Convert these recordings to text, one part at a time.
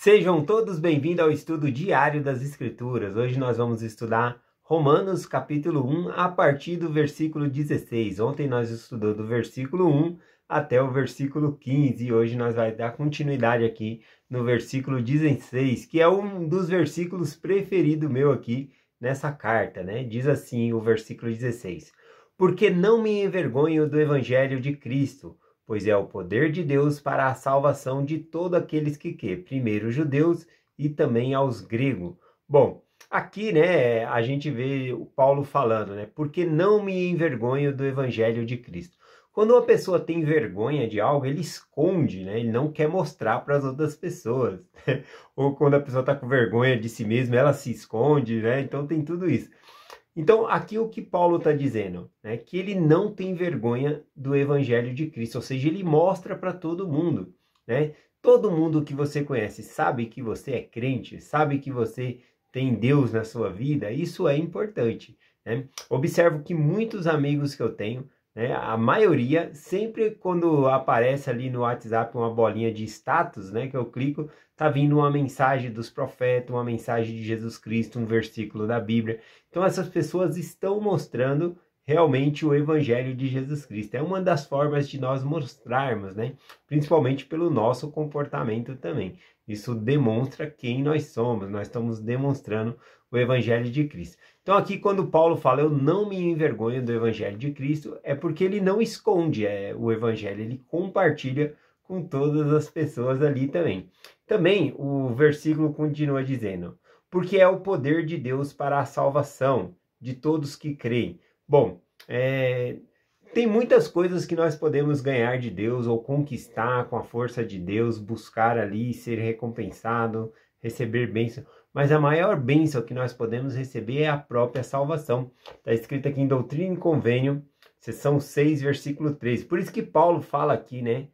Sejam todos bem-vindos ao estudo diário das Escrituras. Hoje nós vamos estudar Romanos capítulo 1 a partir do versículo 16. Ontem nós estudamos do versículo 1 até o versículo 15 e hoje nós vamos dar continuidade aqui no versículo 16, que é um dos versículos preferidos meu aqui nessa carta, né? Diz assim o versículo 16: Porque não me envergonho do evangelho de Cristo, pois é o poder de Deus para a salvação de todos aqueles que crê, primeiro os judeus e também aos gregos. Bom, aqui, né, a gente vê o Paulo falando, né, porque não me envergonho do evangelho de Cristo. Quando uma pessoa tem vergonha de algo, ele esconde, né, ele não quer mostrar para as outras pessoas. Ou quando a pessoa está com vergonha de si mesma, ela se esconde, né, então tem tudo isso. Então, aqui o que Paulo está dizendo, né, que ele não tem vergonha do evangelho de Cristo, ou seja, ele mostra para todo mundo, né? Todo mundo que você conhece sabe que você é crente, sabe que você tem Deus na sua vida, isso é importante, né? Observo que muitos amigos que eu tenho, né, a maioria, sempre quando aparece ali no WhatsApp uma bolinha de status, né, que eu clico, tá vindo uma mensagem dos profetas, uma mensagem de Jesus Cristo, um versículo da Bíblia. Então essas pessoas estão mostrando realmente o evangelho de Jesus Cristo. É uma das formas de nós mostrarmos, né? Principalmente pelo nosso comportamento também. Isso demonstra quem nós somos. Nós estamos demonstrando o evangelho de Cristo. Então aqui quando Paulo fala, eu não me envergonho do evangelho de Cristo, é porque ele não esconde o evangelho, ele compartilha com todas as pessoas ali também. Também o versículo continua dizendo, porque é o poder de Deus para a salvação de todos que creem. Bom, tem muitas coisas que nós podemos ganhar de Deus ou conquistar com a força de Deus, buscar ali, ser recompensado, receber bênção. Mas a maior bênção que nós podemos receber é a própria salvação. Está escrito aqui em Doutrina e Convênio, seção 6, versículo 3. Por isso que Paulo fala aqui, né?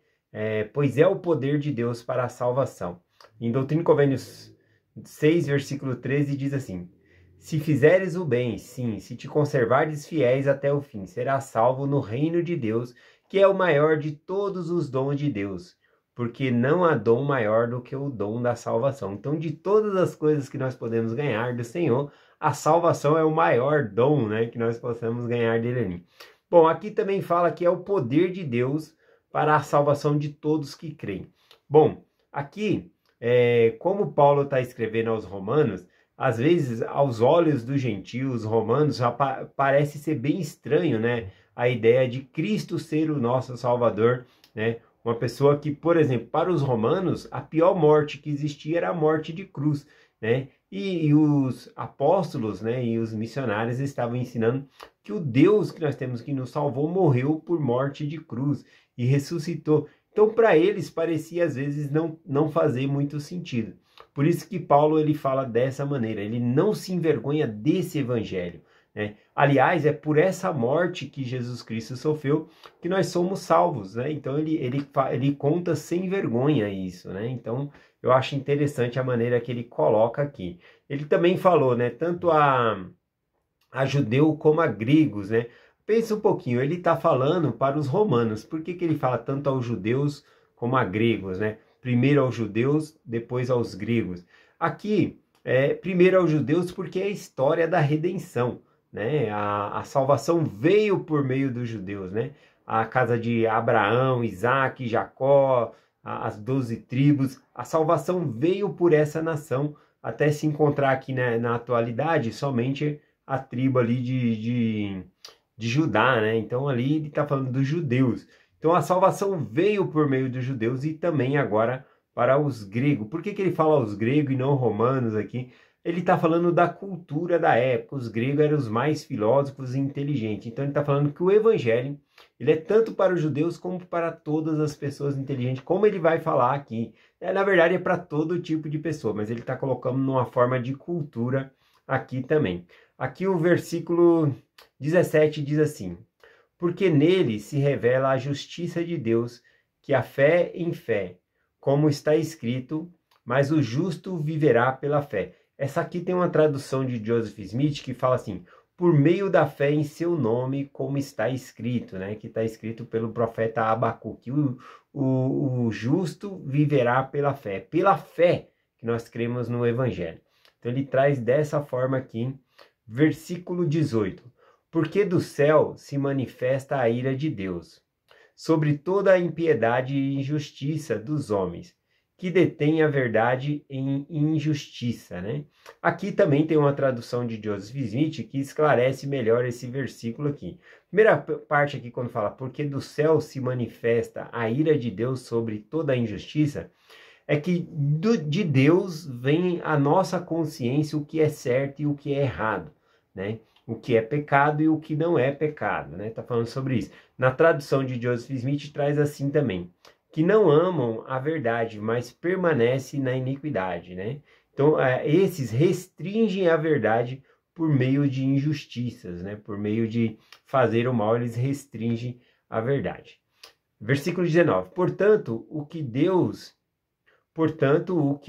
Pois é o poder de Deus para a salvação. Em Doutrina e Convênios 6, versículo 13, diz assim: Se fizeres o bem, sim, se te conservares fiéis até o fim, serás salvo no reino de Deus, que é o maior de todos os dons de Deus, porque não há dom maior do que o dom da salvação. Então, de todas as coisas que nós podemos ganhar do Senhor, a salvação é o maior dom, né, que nós possamos ganhar dele ali. Bom, aqui também fala que é o poder de Deus para a salvação de todos que creem. Bom, aqui, como Paulo está escrevendo aos Romanos, às vezes, aos olhos dos gentios romanos, parece ser bem estranho, né? A ideia de Cristo ser o nosso Salvador, né? Uma pessoa que, por exemplo, para os romanos, a pior morte que existia era a morte de cruz, né? E os apóstolos, né, e os missionários estavam ensinando que o Deus que nós temos que nos salvou morreu por morte de cruz e ressuscitou. Então, para eles, parecia às vezes não fazer muito sentido. Por isso que Paulo ele fala dessa maneira, ele não se envergonha desse evangelho, né? Aliás, é por essa morte que Jesus Cristo sofreu que nós somos salvos, né? Então ele conta sem vergonha isso, né? Então eu acho interessante a maneira que ele coloca aqui. Ele também falou, né, tanto a judeu como a gregos, né? Pensa um pouquinho, ele está falando para os romanos. Por que ele fala tanto aos judeus como a gregos, né? Primeiro aos judeus, depois aos gregos. Aqui, primeiro aos judeus porque é a história da redenção, né? A salvação veio por meio dos judeus, né? A casa de Abraão, Isaac, Jacó, as 12 tribos. A salvação veio por essa nação, até se encontrar aqui, né, na atualidade somente a tribo ali de Judá, né? Então ali ele está falando dos judeus. Então a salvação veio por meio dos judeus e também agora para os gregos. Por que ele fala os gregos e não romanos aqui? Ele está falando da cultura da época. Os gregos eram os mais filósofos e inteligentes. Então ele está falando que o evangelho ele é tanto para os judeus como para todas as pessoas inteligentes. Como ele vai falar aqui. Na verdade é para todo tipo de pessoa, mas ele está colocando numa forma de cultura aqui também. Aqui o versículo 17 diz assim: Porque nele se revela a justiça de Deus, que a fé em fé, como está escrito, mas o justo viverá pela fé. Essa aqui tem uma tradução de Joseph Smith que fala assim, por meio da fé em seu nome, como está escrito, né? Que está escrito pelo profeta Abacuque. O justo viverá pela fé. Pela fé que nós cremos no Evangelho. Então ele traz dessa forma aqui, versículo 18. Porque do céu se manifesta a ira de Deus sobre toda a impiedade e injustiça dos homens, que detêm a verdade em injustiça, né? Aqui também tem uma tradução de Joseph Smith que esclarece melhor esse versículo aqui. Primeira parte aqui, quando fala, porque do céu se manifesta a ira de Deus sobre toda a injustiça, é que de Deus vem a nossa consciência o que é certo e o que é errado, né? O que é pecado e o que não é pecado, né? Tá falando sobre isso. Na tradução de Joseph Smith traz assim também, que não amam a verdade, mas permanecem na iniquidade, né? Então, esses restringem a verdade por meio de injustiças, né? Por meio de fazer o mal, eles restringem a verdade. Versículo 19. Portanto, o que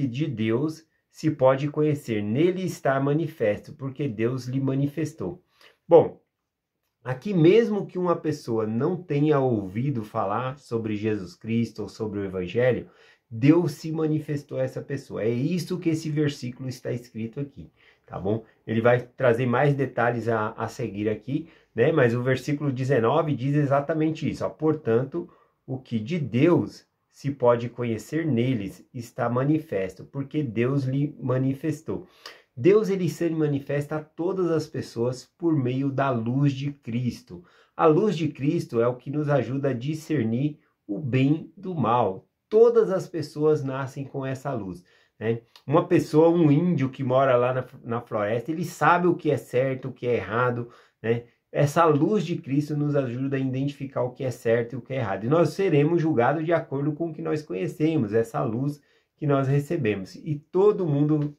de Deus se pode conhecer, nele está manifesto, porque Deus lhe manifestou. Bom, aqui mesmo que uma pessoa não tenha ouvido falar sobre Jesus Cristo ou sobre o Evangelho, Deus se manifestou a essa pessoa. É isso que esse versículo está escrito aqui, tá bom? Ele vai trazer mais detalhes a seguir aqui, né? Mas o versículo 19 diz exatamente isso, ó. Portanto, o que de Deus se pode conhecer neles está manifesto, porque Deus lhe manifestou. Deus ele se manifesta a todas as pessoas por meio da luz de Cristo. A luz de Cristo é o que nos ajuda a discernir o bem do mal. Todas as pessoas nascem com essa luz, né? Uma pessoa, um índio que mora lá na floresta, ele sabe o que é certo, o que é errado, né? Essa luz de Cristo nos ajuda a identificar o que é certo e o que é errado. E nós seremos julgados de acordo com o que nós conhecemos, essa luz que nós recebemos. E todo mundo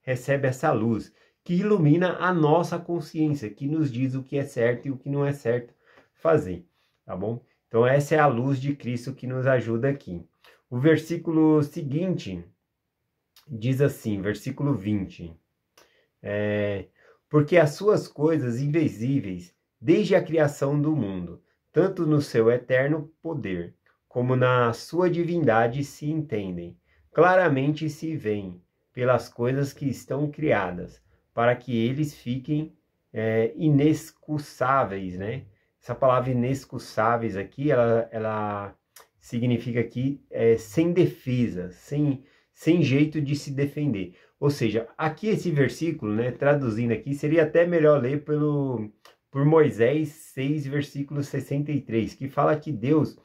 recebe essa luz, que ilumina a nossa consciência, que nos diz o que é certo e o que não é certo fazer, tá bom? Então essa é a luz de Cristo que nos ajuda aqui. O versículo seguinte diz assim, versículo 20. Porque as suas coisas invisíveis, desde a criação do mundo, tanto no seu eterno poder, como na sua divindade se entendem, claramente se veem pelas coisas que estão criadas, para que eles fiquem inescusáveis, né? Essa palavra inescusáveis aqui, ela significa aqui sem defesa, sem jeito de se defender. Ou seja, aqui esse versículo, né, traduzindo aqui, seria até melhor ler por Moisés 6, versículo 63, que fala que Deus,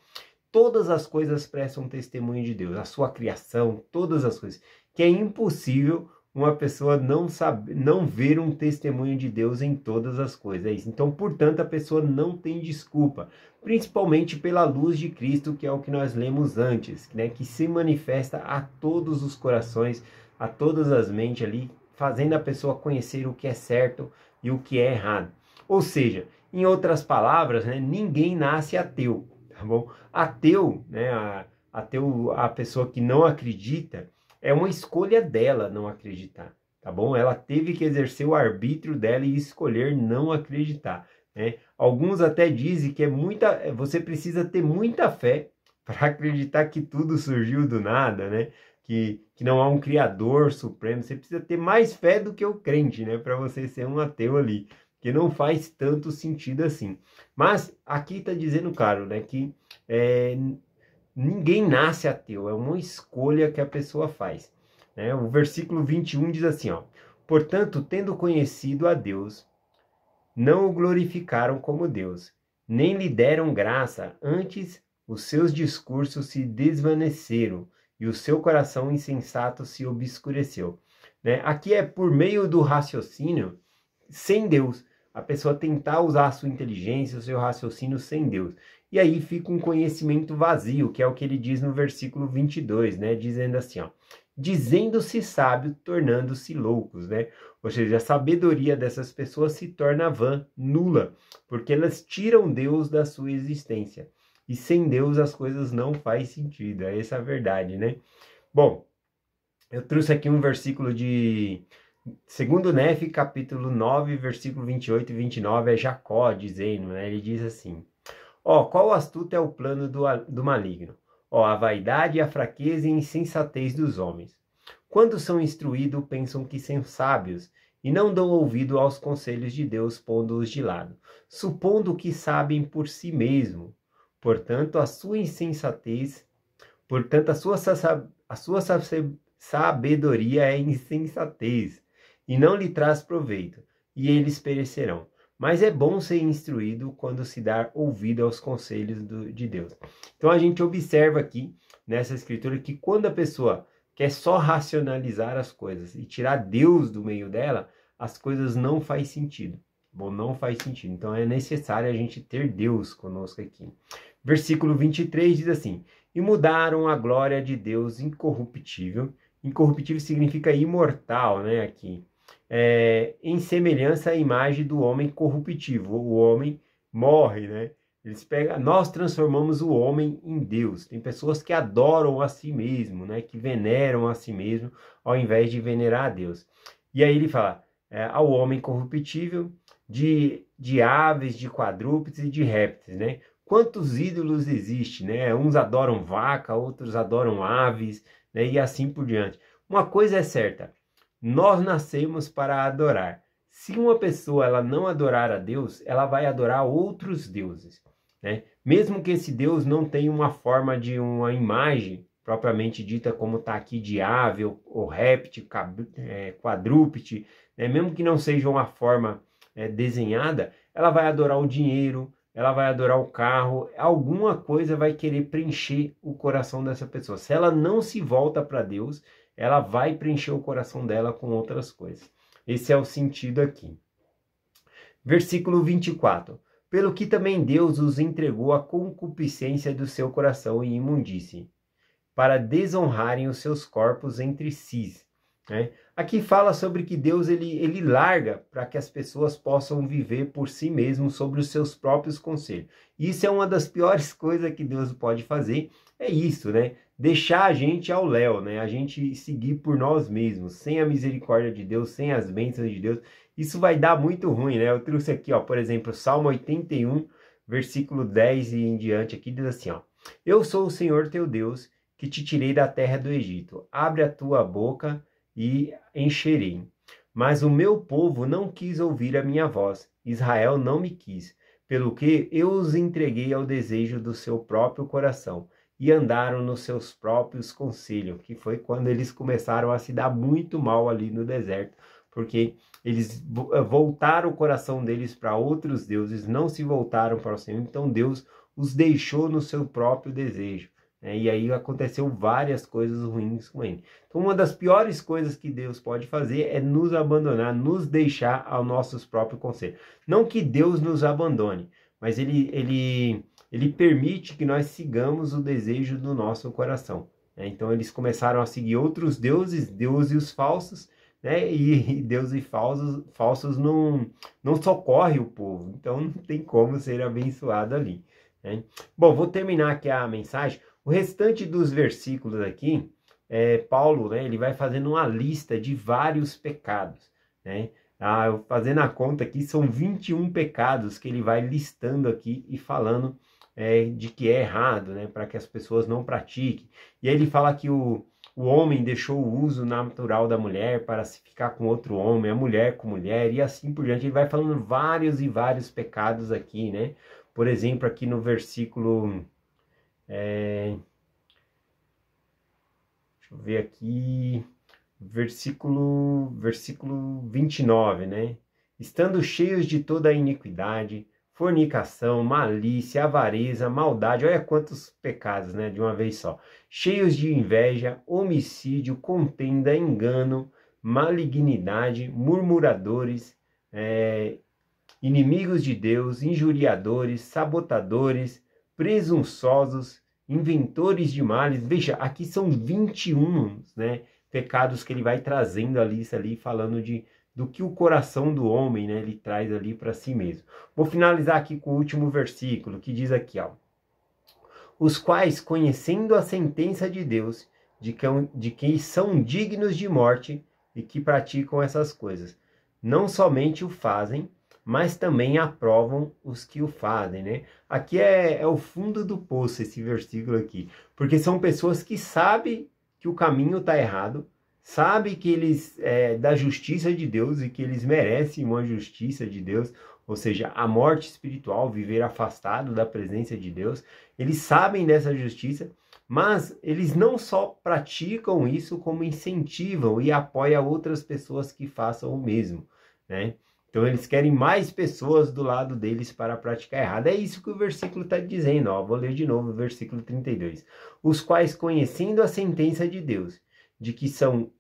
todas as coisas prestam testemunho de Deus, a sua criação, todas as coisas, que é impossível uma pessoa não ver um testemunho de Deus em todas as coisas. É isso. Então, portanto, a pessoa não tem desculpa, principalmente pela luz de Cristo, que é o que nós lemos antes, né, que se manifesta a todos os corações, a todas as mentes ali, fazendo a pessoa conhecer o que é certo e o que é errado. Ou seja, em outras palavras, né, ninguém nasce ateu, tá bom? Ateu, né, a pessoa que não acredita, é uma escolha dela não acreditar, tá bom? Ela teve que exercer o arbítrio dela e escolher não acreditar, né? Alguns até dizem que você precisa ter muita fé para acreditar que tudo surgiu do nada, né? Que não há um criador supremo. Você precisa ter mais fé do que o crente, né? Para você ser um ateu ali, que não faz tanto sentido assim. Mas aqui está dizendo, claro, né, que ninguém nasce ateu, é uma escolha que a pessoa faz, né? O versículo 21 diz assim, ó: portanto, tendo conhecido a Deus, não o glorificaram como Deus, nem lhe deram graça, antes os seus discursos se desvaneceram e o seu coração insensato se obscureceu, né? Aqui é por meio do raciocínio sem Deus, a pessoa tentar usar a sua inteligência, o seu raciocínio sem Deus. E aí fica um conhecimento vazio, que é o que ele diz no versículo 22, né? Dizendo assim, ó: dizendo-se sábio, tornando-se loucos, né? Ou seja, a sabedoria dessas pessoas se torna vã, nula, porque elas tiram Deus da sua existência. E sem Deus as coisas não faz sentido, é essa a verdade, né? Bom, eu trouxe aqui um versículo de 2 Nefe, capítulo 9, versículo 28 e 29, é Jacó dizendo, né? Ele diz assim: qual astuto é o plano do maligno? A vaidade, a fraqueza e a insensatez dos homens. Quando são instruídos, pensam que são sábios, e não dão ouvido aos conselhos de Deus, pondo-os de lado, supondo que sabem por si mesmo. Portanto, a sua insensatez, portanto, a sua sabedoria é insensatez, e não lhe traz proveito, e eles perecerão. Mas é bom ser instruído quando se dá ouvido aos conselhos de Deus. Então a gente observa aqui, nessa escritura, que quando a pessoa quer só racionalizar as coisas e tirar Deus do meio dela, as coisas não faz sentido. Bom, não faz sentido. Então é necessário a gente ter Deus conosco aqui. Versículo 23 diz assim: e mudaram a glória de Deus incorruptível. Incorruptível significa imortal, né, aqui. Em semelhança à imagem do homem corruptível. O homem morre, né? Nós transformamos o homem em Deus. Tem pessoas que adoram a si mesmo, né? Que veneram a si mesmo, ao invés de venerar a Deus. E aí ele fala, ao homem corruptível, de aves, de quadrúpedes e de répteis, né? Quantos ídolos existem, né? Uns adoram vaca, outros adoram aves, né? E assim por diante. Uma coisa é certa, nós nascemos para adorar. Se uma pessoa ela não adorar a Deus, ela vai adorar outros deuses, né? Mesmo que esse Deus não tenha uma forma de uma imagem propriamente dita como está aqui de ave ou réptil, quadrúpede, né? Mesmo que não seja uma forma desenhada, ela vai adorar o dinheiro, ela vai adorar o carro, alguma coisa vai querer preencher o coração dessa pessoa. Se ela não se volta para Deus, ela vai preencher o coração dela com outras coisas. Esse é o sentido aqui. Versículo 24. Pelo que também Deus os entregou à concupiscência do seu coração e imundície, para desonrarem os seus corpos entre si. Né? Aqui fala sobre que Deus ele larga para que as pessoas possam viver por si mesmos sobre os seus próprios conselhos. Isso é uma das piores coisas que Deus pode fazer, é isso, né? Deixar a gente ao léu, né? A gente seguir por nós mesmos, sem a misericórdia de Deus, sem as bênçãos de Deus. Isso vai dar muito ruim, né? Eu trouxe aqui, ó, por exemplo, Salmo 81, versículo 10 e em diante, aqui diz assim, ó: eu sou o Senhor teu Deus, que te tirei da terra do Egito. Abre a tua boca e encherei. Mas o meu povo não quis ouvir a minha voz. Israel não me quis, pelo que eu os entreguei ao desejo do seu próprio coração, e andaram nos seus próprios conselhos, que foi quando eles começaram a se dar muito mal ali no deserto, porque eles voltaram o coração deles para outros deuses, não se voltaram para o Senhor, então Deus os deixou no seu próprio desejo. E aí aconteceu várias coisas ruins com ele. Então uma das piores coisas que Deus pode fazer é nos abandonar, nos deixar aos nossos próprios conselhos. Não que Deus nos abandone, mas ele permite que nós sigamos o desejo do nosso coração. Então eles começaram a seguir outros deuses falsos, né? E deuses falsos não socorre o povo. Então não tem como ser abençoado ali. Né? Bom, vou terminar aqui a mensagem. O restante dos versículos aqui, Paulo, né, ele vai fazendo uma lista de vários pecados. Né? Fazendo a conta aqui, são 21 pecados que ele vai listando aqui e falando de que é errado, né, para que as pessoas não pratiquem. E aí ele fala que o homem deixou o uso natural da mulher para se ficar com outro homem, a mulher com mulher, e assim por diante. Ele vai falando vários e vários pecados aqui, né? Por exemplo, aqui no versículo... deixa eu ver aqui... Versículo 29, né? Estando cheios de toda a iniquidade, fornicação, malícia, avareza, maldade, olha quantos pecados, né? De uma vez só. Cheios de inveja, homicídio, contenda, engano, malignidade, murmuradores, inimigos de Deus, injuriadores, sabotadores, presunçosos, inventores de males. Veja, aqui são 21, né? Pecados que ele vai trazendo a lista ali, falando do que o coração do homem, né, ele traz ali para si mesmo. Vou finalizar aqui com o último versículo, que diz aqui, ó: os quais, conhecendo a sentença de Deus, de que são dignos de morte e que praticam essas coisas, não somente o fazem, mas também aprovam os que o fazem, né? Aqui é o fundo do poço esse versículo aqui, porque são pessoas que sabem que o caminho está errado, sabe que eles da justiça de Deus e que eles merecem uma justiça de Deus, ou seja, a morte espiritual, viver afastado da presença de Deus. Eles sabem dessa justiça, mas eles não só praticam isso, como incentivam e apoiam outras pessoas que façam o mesmo, né? Então eles querem mais pessoas do lado deles para praticar errado. É isso que o versículo está dizendo, ó. Vou ler de novo o versículo 32. Os quais, conhecendo a sentença de Deus, de que são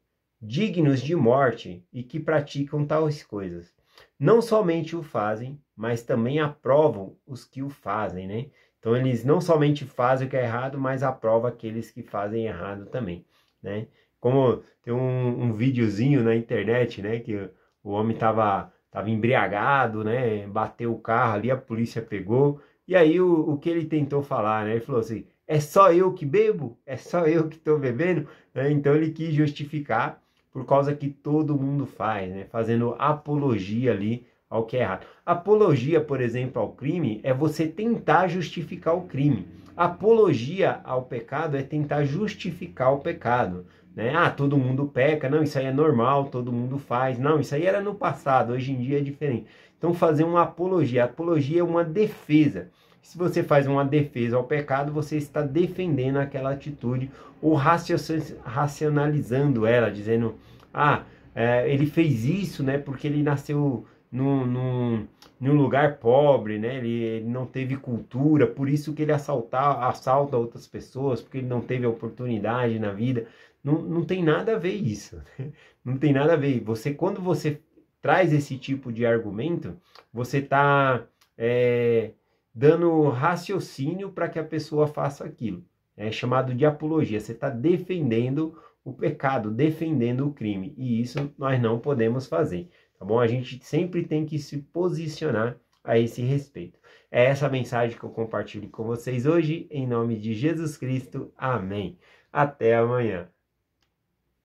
dignos de morte e que praticam tais coisas, não somente o fazem, mas também aprovam os que o fazem, né? Então eles não somente fazem o que é errado, mas aprovam aqueles que fazem errado também, né? Como tem um videozinho na internet, né, que o homem tava embriagado, né? Bateu o carro ali, a polícia pegou. E aí o que ele tentou falar, né? Ele falou assim: é só eu que bebo? É só eu que estou bebendo? Né? Então ele quis justificar por causa que todo mundo faz, né? Fazendo apologia ali ao que é errado. Apologia, por exemplo, ao crime é você tentar justificar o crime. Apologia ao pecado é tentar justificar o pecado. Né? Ah, todo mundo peca, não, isso aí é normal, todo mundo faz. Não, isso aí era no passado, hoje em dia é diferente. Então fazer uma apologia. A apologia é uma defesa. Se você faz uma defesa ao pecado, você está defendendo aquela atitude ou racionalizando ela, dizendo, ele fez isso, né, porque ele nasceu num lugar pobre, né? Ele não teve cultura, por isso que ele assalta outras pessoas, porque ele não teve oportunidade na vida. Não tem nada a ver isso. Não tem nada a ver. Quando você traz esse tipo de argumento, você está dando raciocínio para que a pessoa faça aquilo. É chamado de apologia. Você está defendendo o pecado, defendendo o crime. E isso nós não podemos fazer. Tá bom? A gente sempre tem que se posicionar a esse respeito. É essa mensagem que eu compartilho com vocês hoje, em nome de Jesus Cristo. Amém. Até amanhã.